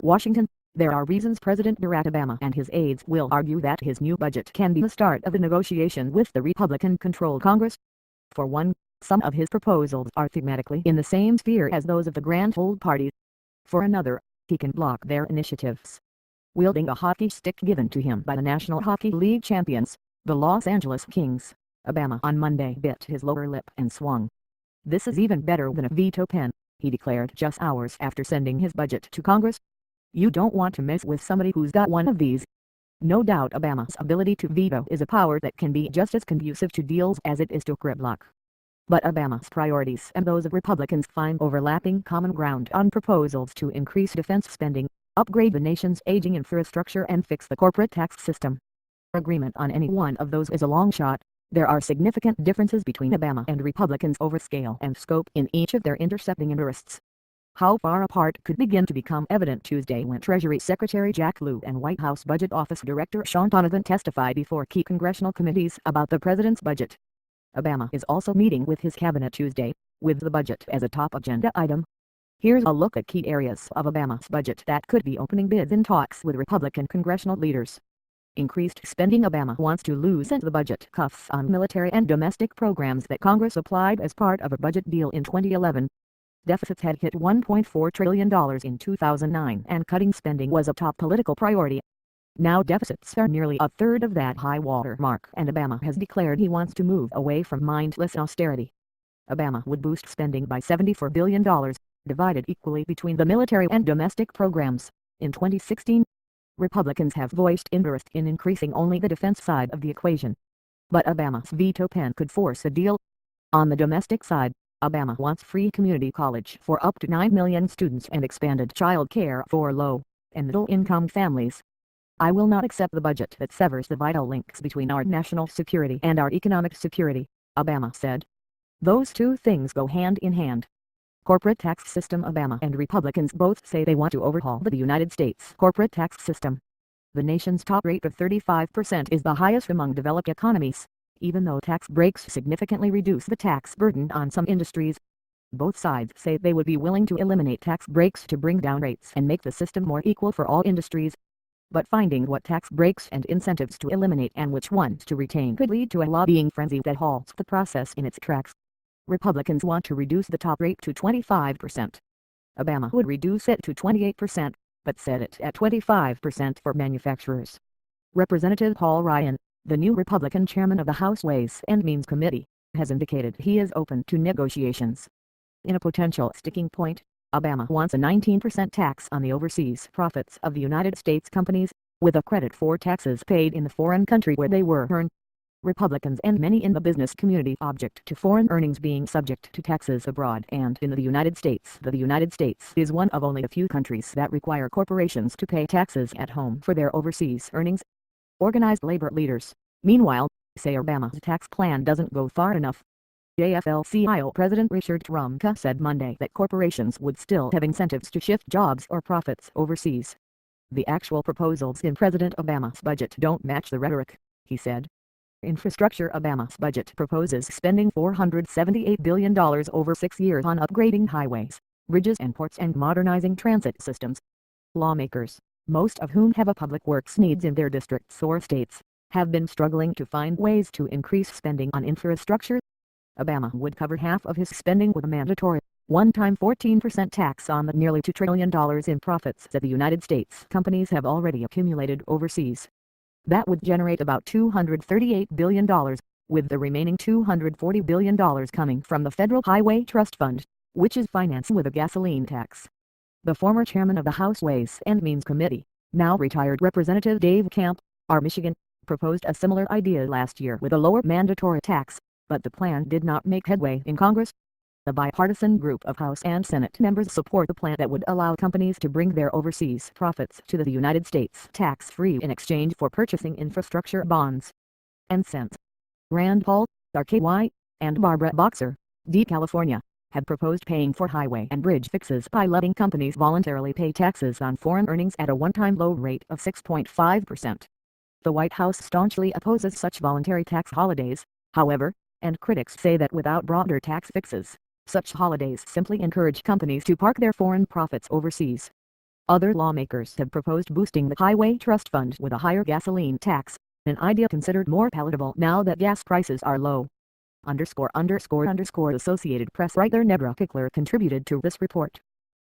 Washington, there are reasons President Barack Obama and his aides will argue that his new budget can be the start of a negotiation with the Republican-controlled Congress. For one, some of his proposals are thematically in the same sphere as those of the Grand Old Party. For another, he can block their initiatives. Wielding a hockey stick given to him by the National Hockey League champions, the Los Angeles Kings, Obama on Monday bit his lower lip and swung. "This is even better than a veto pen," he declared just hours after sending his budget to Congress. "You don't want to mess with somebody who's got one of these." No doubt Obama's ability to veto is a power that can be just as conducive to deals as it is to gridlock. But Obama's priorities and those of Republicans find overlapping common ground on proposals to increase defense spending, upgrade the nation's aging infrastructure and fix the corporate tax system. Agreement on any one of those is a long shot. There are significant differences between Obama and Republicans over scale and scope in each of their intersecting interests. How far apart could begin to become evident Tuesday when Treasury Secretary Jack Lew and White House Budget Office Director Sean Donovan testified before key congressional committees about the president's budget. Obama is also meeting with his cabinet Tuesday, with the budget as a top agenda item. Here's a look at key areas of Obama's budget that could be opening bids in talks with Republican congressional leaders. Increased spending. Obama wants to loosen the budget cuffs on military and domestic programs that Congress applied as part of a budget deal in 2011. Deficits had hit $1.4 trillion in 2009 and cutting spending was a top political priority. Now deficits are nearly a third of that high water mark and Obama has declared he wants to move away from mindless austerity. Obama would boost spending by $74 billion, divided equally between the military and domestic programs. In 2016, Republicans have voiced interest in increasing only the defense side of the equation. But Obama's veto pen could force a deal. On the domestic side, Obama wants free community college for up to 9 million students and expanded child care for low and middle-income families. "I will not accept the budget that severs the vital links between our national security and our economic security," Obama said. "Those two things go hand in hand." Corporate tax system. Obama and Republicans both say they want to overhaul the United States corporate tax system. The nation's top rate of 35% is the highest among developed economies, even though tax breaks significantly reduce the tax burden on some industries. Both sides say they would be willing to eliminate tax breaks to bring down rates and make the system more equal for all industries. But finding what tax breaks and incentives to eliminate and which ones to retain could lead to a lobbying frenzy that halts the process in its tracks. Republicans want to reduce the top rate to 25%. Obama would reduce it to 28%, but set it at 25% for manufacturers. Representative Paul Ryan, the new Republican chairman of the House Ways and Means Committee, has indicated he is open to negotiations. In a potential sticking point, Obama wants a 19% tax on the overseas profits of the United States companies, with a credit for taxes paid in the foreign country where they were earned. Republicans and many in the business community object to foreign earnings being subject to taxes abroad and in the United States. The United States is one of only a few countries that require corporations to pay taxes at home for their overseas earnings. Organized labor leaders, meanwhile, say Obama's tax plan doesn't go far enough. AFL-CIO President Richard Trumka said Monday that corporations would still have incentives to shift jobs or profits overseas. "The actual proposals in President Obama's budget don't match the rhetoric," he said. Infrastructure. Obama's budget proposes spending $478 billion over 6 years on upgrading highways, bridges and ports and modernizing transit systems. Lawmakers, most of whom have a public works needs in their districts or states, have been struggling to find ways to increase spending on infrastructure. Obama would cover half of his spending with a mandatory, one-time 14% tax on the nearly $2 trillion in profits that the United States companies have already accumulated overseas. That would generate about $238 billion, with the remaining $240 billion coming from the Federal Highway Trust Fund, which is financed with a gasoline tax. The former chairman of the House Ways and Means Committee, now retired Representative Dave Camp, R-Michigan, proposed a similar idea last year with a lower mandatory tax, but the plan did not make headway in Congress. The bipartisan group of House and Senate members support the plan that would allow companies to bring their overseas profits to the United States tax-free in exchange for purchasing infrastructure bonds. And Sens, Rand Paul, RKY, and Barbara Boxer, D-California, had proposed paying for highway and bridge fixes by letting companies voluntarily pay taxes on foreign earnings at a one-time low rate of 6.5%. The White House staunchly opposes such voluntary tax holidays, however, and critics say that without broader tax fixes, such holidays simply encourage companies to park their foreign profits overseas. Other lawmakers have proposed boosting the Highway Trust Fund with a higher gasoline tax, an idea considered more palatable now that gas prices are low. ______ Associated Press writer Nebra Pickler contributed to this report.